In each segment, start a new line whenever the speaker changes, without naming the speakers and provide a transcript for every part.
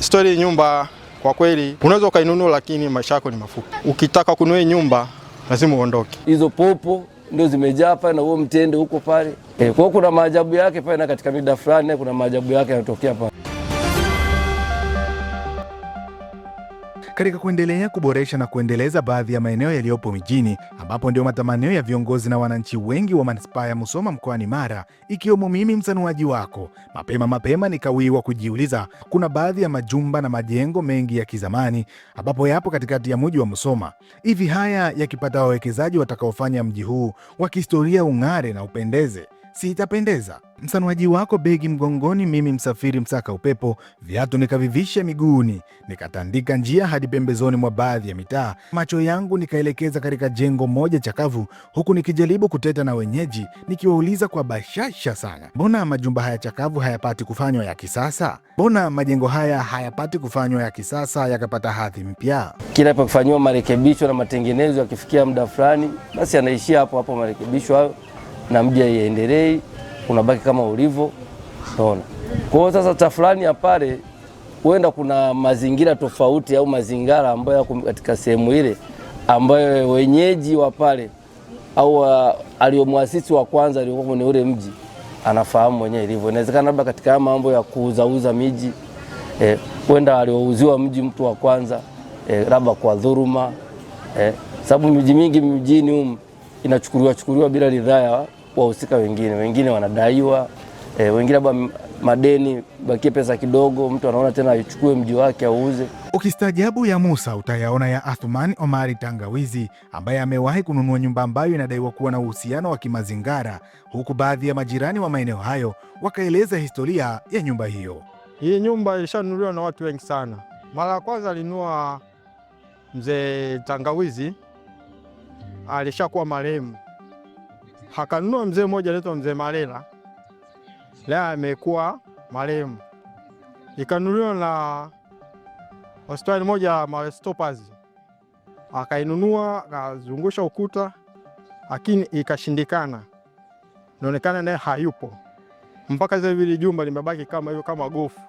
Story nyumba kwa kweli unaweza ukainunua, lakini maisha yako ni mafupi. Ukitaka kununua nyumba lazima uondoke.
Hizo popo ndio zimejaa pale na huo mtende huko pale. Kwa hiyo kuna maajabu yake pale, na katika mida fulani kuna maajabu yake yanatokea pale.
Katika kuendelea kuboresha na kuendeleza baadhi ya maeneo yaliyopo mijini, ambapo ndio matamanio ya viongozi na wananchi wengi wa manispaa ya Musoma mkoani Mara, ikiwemo mimi msanuaji wako, mapema nikawiwa kujiuliza, kuna baadhi ya majumba na majengo mengi ya kizamani ambapo yapo katikati ya mji wa Musoma. Hivi haya yakipata wawekezaji watakaofanya mji huu wa kihistoria ung'are na upendeze, si itapendeza? Msanuaji wako begi mgongoni, mimi msafiri msaka upepo, viatu nikavivisha miguuni, nikatandika njia hadi pembezoni mwa baadhi ya mitaa. Macho yangu nikaelekeza katika jengo moja chakavu, huku nikijaribu kuteta na wenyeji, nikiwauliza kwa bashasha sana, mbona majumba haya chakavu hayapati kufanywa ya kisasa? Mbona majengo haya hayapati kufanywa ya kisasa yakapata hadhi mpya?
Kila kufanywa marekebisho na matengenezo, yakifikia muda fulani basi anaishia hapo hapo marekebisho hayo, na mji haiendelee, unabaki kama ulivyo. Unaona? Kwa hiyo sasa tafulani ya pale huenda kuna mazingira tofauti au mazingara ambayo yako katika sehemu ile ambayo wenyeji wa pale au aliyomwasisi wa kwanza aliyokuwa kwenye ule mji anafahamu mwenyewe ilivyo. Inawezekana labda katika mambo ya kuuza miji huenda aliouziwa mji mtu wa kwanza labda kwa dhuluma, sababu miji mingi mjini humu inachukuliwa bila ridhaa ya wahusika wengine wanadaiwa, wengine labda madeni, bakie pesa kidogo, mtu anaona tena aichukue mji wake auze.
Ukistaajabu ya Musa utayaona ya Athumani Omari Tangawizi, ambaye amewahi kununua nyumba ambayo inadaiwa kuwa na uhusiano wa kimazingara, huku baadhi ya majirani wa maeneo hayo wakaeleza historia ya nyumba hiyo.
Hii nyumba ilishanunuliwa na watu wengi sana. Mara ya kwanza alinunua mzee Tangawizi, alishakuwa marehemu. Hakanunua mzee mmoja anaitwa mzee Malela, leo amekuwa marehemu. Ikanunuliwa na hospitali moja Stoppers, akainunua akazungusha ukuta, lakini ikashindikana, inaonekana naye hayupo. Mpaka sasa hivi jumba limebaki kama hivyo, kama gofu,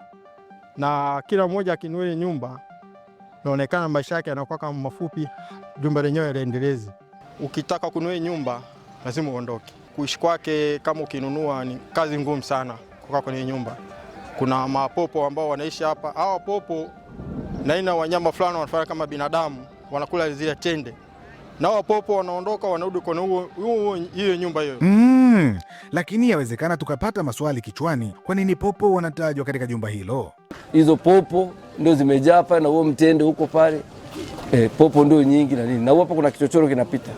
na kila mmoja akinunua nyumba inaonekana maisha yake yanakuwa kama mafupi, jumba lenyewe liendeleze. Ukitaka kununua nyumba lazima uondoke. Kuishi kwake kama ukinunua ni kazi ngumu sana kukaa kwenye nyumba. Kuna mapopo ambao wanaishi hapa. Hawa popo na ina wanyama fulani wanafanya kama binadamu, wanakula zile tende. Na hawa popo wanaondoka wanarudi kwenye hiyo nyumba hiyo.
Lakini yawezekana tukapata maswali kichwani, kwa nini popo wanatajwa katika jumba hilo?
Hizo popo ndio zimejaa pale na huo mtende huko pale. Popo ndio nyingi na nini. Na hapo kuna kichochoro kinapita.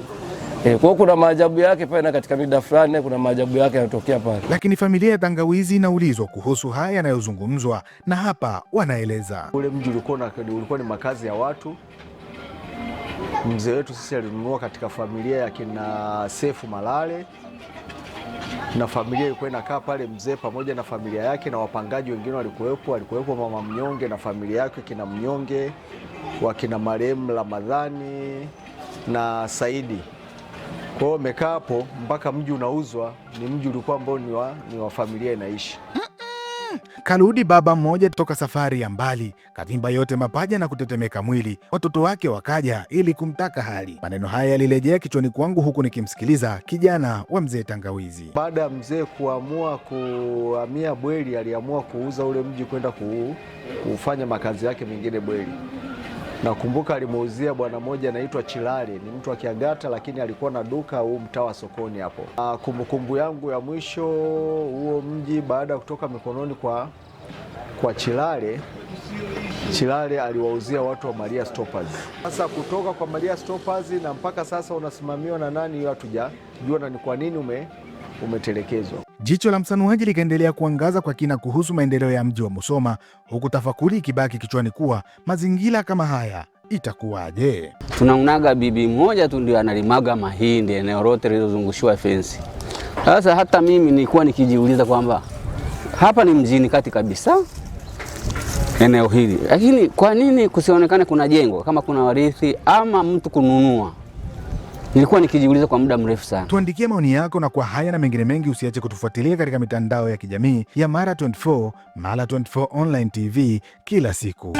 Kwa hiyo kuna maajabu yake pale, na katika mida fulani kuna maajabu yake yanatokea pale.
Lakini familia ya Tangawizi inaulizwa kuhusu haya yanayozungumzwa, na hapa wanaeleza.
Ule mji ulikuwa ni makazi ya watu. Mzee wetu sisi alinunua katika familia ya kina Sefu Malale, na familia ilikuwa inakaa pale, mzee pamoja na familia yake na wapangaji wengine walikuwepo mama Mnyonge na familia yake, kina Mnyonge, wakina marehemu Ramadhani na Saidi. Kwa hiyo umekaa hapo mpaka mji unauzwa, ni mji ulikuwa ambao ni wa familia inaishi.
Karudi baba mmoja toka safari ya mbali, kavimba yote mapaja na kutetemeka mwili. Watoto wake wakaja ili kumtaka hali. Maneno haya yalirejea kichwani kwangu huku nikimsikiliza kijana wa mzee Tangawizi.
Baada ya mzee kuamua kuhamia Bweli, aliamua kuuza ule mji kwenda kufanya makazi yake mengine Bweli. Nakumbuka alimuuzia bwana mmoja anaitwa Chilale, ni mtu wa Kiagata, lakini alikuwa na duka huu mtaa wa sokoni hapo. Kumbukumbu yangu ya mwisho, huo mji baada ya kutoka mikononi kwa Chilale aliwauzia watu wa Maria Stoppers. Sasa kutoka kwa Maria Stoppers na mpaka sasa unasimamiwa na nani, hiyo hatujajua na ni kwa nini umetelekezwa.
Jicho la msanuaji likaendelea kuangaza kwa kina kuhusu maendeleo ya mji wa Musoma, huku tafakuri ikibaki kichwani kuwa mazingira kama haya itakuwaje?
Tunaonaga bibi mmoja tu ndio analimaga mahindi eneo lote lililozungushiwa fensi. Sasa hata mimi nilikuwa nikijiuliza kwamba hapa ni mjini kati kabisa eneo hili, lakini kwa nini kusionekane kuna jengo kama kuna warithi ama mtu kununua? nilikuwa nikijiuliza kwa muda mrefu sana.
Tuandikie maoni yako, na kwa haya na mengine mengi usiache kutufuatilia katika mitandao ya kijamii ya Mara24, Mara24 Online TV kila siku.